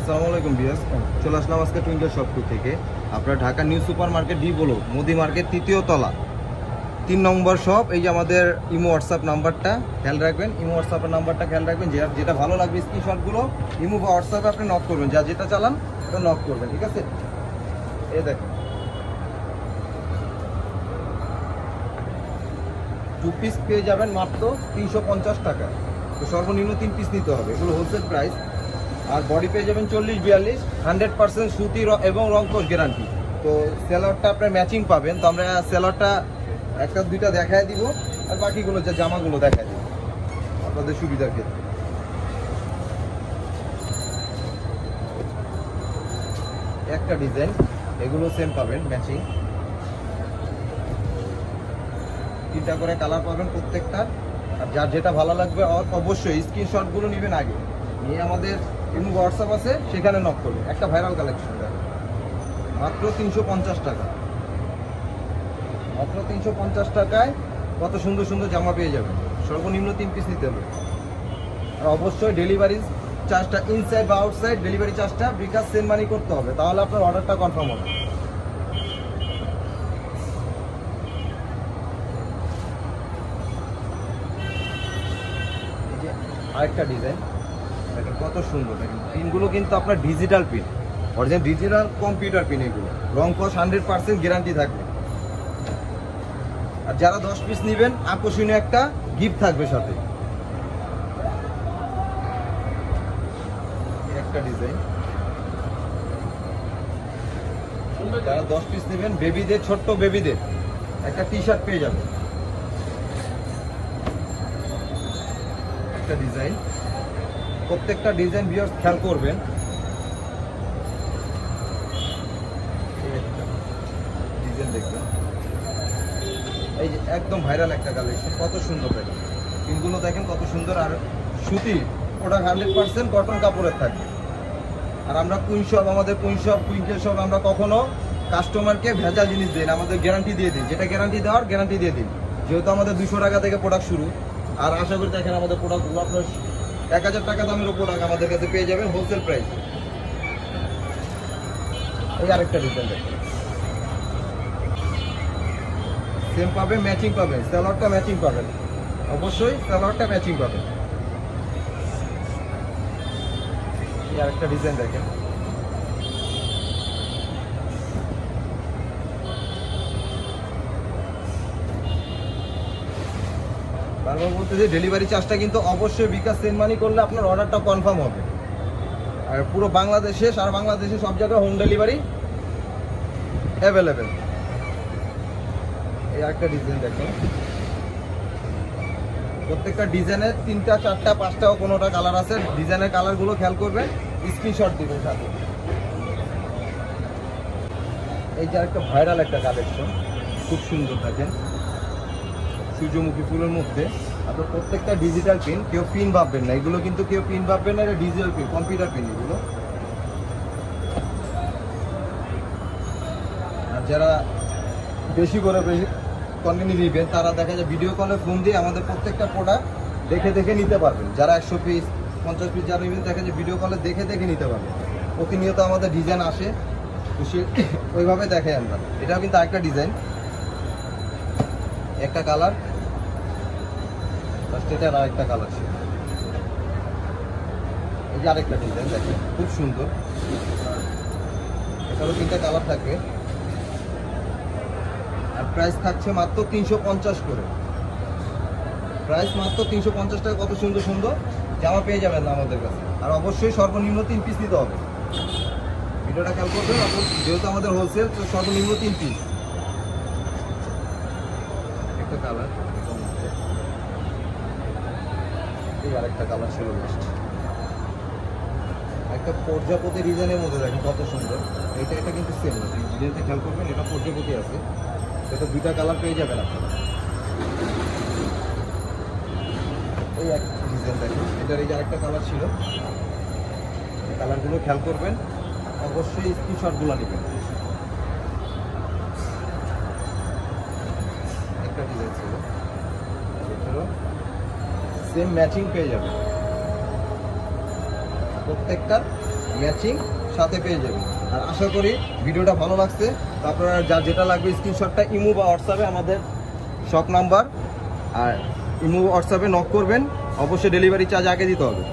আসসালামু আলাইকুম বিয়াস, চলে আসলাম আজকে টুইঙ্কেল শপ টু থেকে। আপনার Dhaka new super market D block Modi market 3য় তলা 3 নম্বর শপ। এই যে আমাদের ইমো হোয়াটসঅ্যাপ নাম্বারটা খেয়াল রাখবেন, ইমো হোয়াটসঅ্যাপের নাম্বারটা খেয়াল রাখবেন। যেটা ভালো লাগবে স্ক্রিনশটগুলো ইমো বা হোয়াটসঅ্যাপে আপনি নক করবেন, যা যেটা চালান ওটা নক করবেন, ঠিক আছে? এই দেখেন 2 পিস পেয়ে যাবেন মাত্র 350 টাকা। তো সর্বনিম্ন 3 পিস নিতে হবে, এগুলো হোলসেল প্রাইস। আর বডি পেয়ে যাবেন 40-42, 100% সুতি এবং রংকশ গ্যারান্টি। তো সেলারটা আপনার ম্যাচিং পাবেন। তো আমরা সেলারটা একটা দুইটা দেখায় দিব, আর বাকিগুলো যে জামাগুলো দেখায় দিব আপনাদের সুবিধার ক্ষেত্রে। একটা ডিজাইন, এগুলো সেম পাবেন ম্যাচিং, 3টা করে কালার পাবেন প্রত্যেকটা। আর যার যেটা ভালো লাগবে অবশ্যই স্ক্রিনশটগুলো নেবেন আগে, নিয়ে আমাদের ইমো হোয়াটসঅ্যাপ আছে সেখানে নক করবেন। একটা ভাইরাল কালেকশন মাত্র 350 টাকা, মাত্র 350 টাকায় কত সুন্দর সুন্দর জামা পেয়ে যাবেন। সর্বনিম্ন 3 পিস নিতে হবে। আর অবশ্যই ডেলিভারি চার্জটা ইনসাইড বা আউটসাইড ডেলিভারি চার্জটা বিকাশ সেন্ড মানি করতে হবে, তাহলে আপনার অর্ডারটা কনফার্ম হবে। এই যে আরেকটা ডিজাইন দেখেন কত সুন্দর, দেখেন পিনগুলো কিন্তু আপনার digital pin, original digital computer pin. এগুলো রংকশ 100% গ্যারান্টি থাকবে। আর যারা 10 পিস নেবেন আকর্ষণীয় একটা গিফট থাকবে সাথে। একটা ডিজাইন, যারা 10 পিস নেবেন বেবিদের, ছোট্ট বেবিদের একটা টি শার্ট পেয়ে যাবে। একটা ডিজাইন, প্রত্যেকটা ডিজাইন ভিউয়ার্স খেয়াল করবেন। ডিজাইন দেখবেন, এই যে একদম ভাইরাল একটা কালেকশন, কত সুন্দর দেখেন পিনগুলো, দেখেন কত সুন্দর। আর সুতি, ওটা 100% কটন কাপড়ের থাকবে। আর আমরা কুইন শপ, আমাদের কুইন শপ টুইঙ্কেল শপ, আমরা কখনো কাস্টমারকে ভেজাল জিনিস দিই না, আমাদের গ্যারান্টি দিয়ে দিই। যেটা গ্যারান্টি দেওয়ার গ্যারান্টি দিয়ে দিই, যেহেতু আমাদের 200 টাকা থেকে প্রোডাক্ট শুরু। আর আশা করি দেখেন আমাদের প্রোডাক্টগুলো আপনার 1000 টাকা দামেরও প্রোডাক্ট আমাদের কাছে পেয়ে যাবেন হোলসেল প্রাইস। এই আরেকটা ডিজাইন দেখেন, সেম পাবেন, ম্যাচিং পাবেন, সালোয়ারটা ম্যাচিং পাবেন, অবশ্যই সালোয়ারটা ম্যাচিং পাবেন। এই আরেকটা ডিজাইন দেখেন, বারবার বলতে যে ডেলিভারি চার্জটা কিন্তু অবশ্যই বিকাশ সেন্ড মানি করলে আপনার অর্ডারটা কনফার্ম হবে। আর পুরো বাংলাদেশে, সারা বাংলাদেশে সব জায়গায় হোম ডেলিভারি অ্যাভেলেবেল। এই আরেকটা ডিজাইন দেখেন, প্রত্যেকটা ডিজাইনের 3টা 4টা 5টাও কোনোটা কালার আছে। ডিজাইনের কালারগুলো খেয়াল করবেন, স্ক্রিনশট দিবেন সাথে। এই যে একটা ভাইরাল একটা কালেকশন, খুব সুন্দর দেখেন, সূর্যমুখী ফুলের মধ্যে। আপনার প্রত্যেকটা ডিজিটাল পিন, কেউ পিন ভাববেন না, এগুলো কিন্তু কেউ পিন ভাববেন না, এটা ডিজিটাল পিন, কম্পিউটার পিন এগুলো। আর যারা বেশি কন্টিনিউ দিবেন, তারা দেখা যায় ভিডিও কলে ফোন দিয়ে আমাদের প্রত্যেকটা প্রোডাক্ট দেখে দেখে নিতে পারবেন। যারা 100 পিস 50 পিস যারা নেবেন, দেখা যায় ভিডিও কলে দেখে দেখে নিতে পারবেন। প্রতিনিয়ত আমাদের ডিজাইন আসে, তো সে ওইভাবে দেখাই আমরা। এটাও কিন্তু আরেকটা ডিজাইন, একটা কালার, এটার আরেকটা কালার ছিল। এই যে আরেকটা ডিজাইন দেখেন, খুব সুন্দর, এটারও 3টা কালার থাকবে। আর প্রাইস থাকছে মাত্র 350 করে, প্রাইস মাত্র 350 টাকা। কত সুন্দর সুন্দর জামা পেয়ে যাবেন আমাদের কাছে। আর অবশ্যই সর্বনিম্ন 3 পিস নিতে হবে। ভিডিওটা খেয়াল করবেন, যেহেতু আমাদের হোলসেল, তো সর্বনিম্ন 3 পিস। একটা কালার, এই আরেকটা কালার ছিল লাস্ট, একটা প্রজাপতি ডিজাইনের মধ্যে দেখেন কত সুন্দর। এটা কিন্তু সেম না, ডিজাইনটা খেয়াল করবেন, এটা প্রজাপতি আছে। এটা 2টা কালার পেয়ে যাবেন আপনারা। এই একটা ডিজাইন দেখেন, এটার এই যে আরেকটা কালার ছিল, এই কালারগুলো খেয়াল করবেন, অবশ্যই স্ক্রিনশটগুলো নেবেন। একটা ডিজাইন ছিল, এটারও সেম ম্যাচিং পেয়ে যাবে। প্রত্যেকটার ম্যাচিং সাথে পেয়ে যাবেন। আর আশা করি ভিডিওটা ভালো লাগছে। তারপর যা যেটা লাগবে স্ক্রিনশটটা ইমো বা হোয়াটসঅ্যাপে আমাদের শপ নাম্বার আর ইমো হোয়াটসঅ্যাপে নক করবেন। অবশ্যই ডেলিভারি চার্জ আগে দিতে হবে।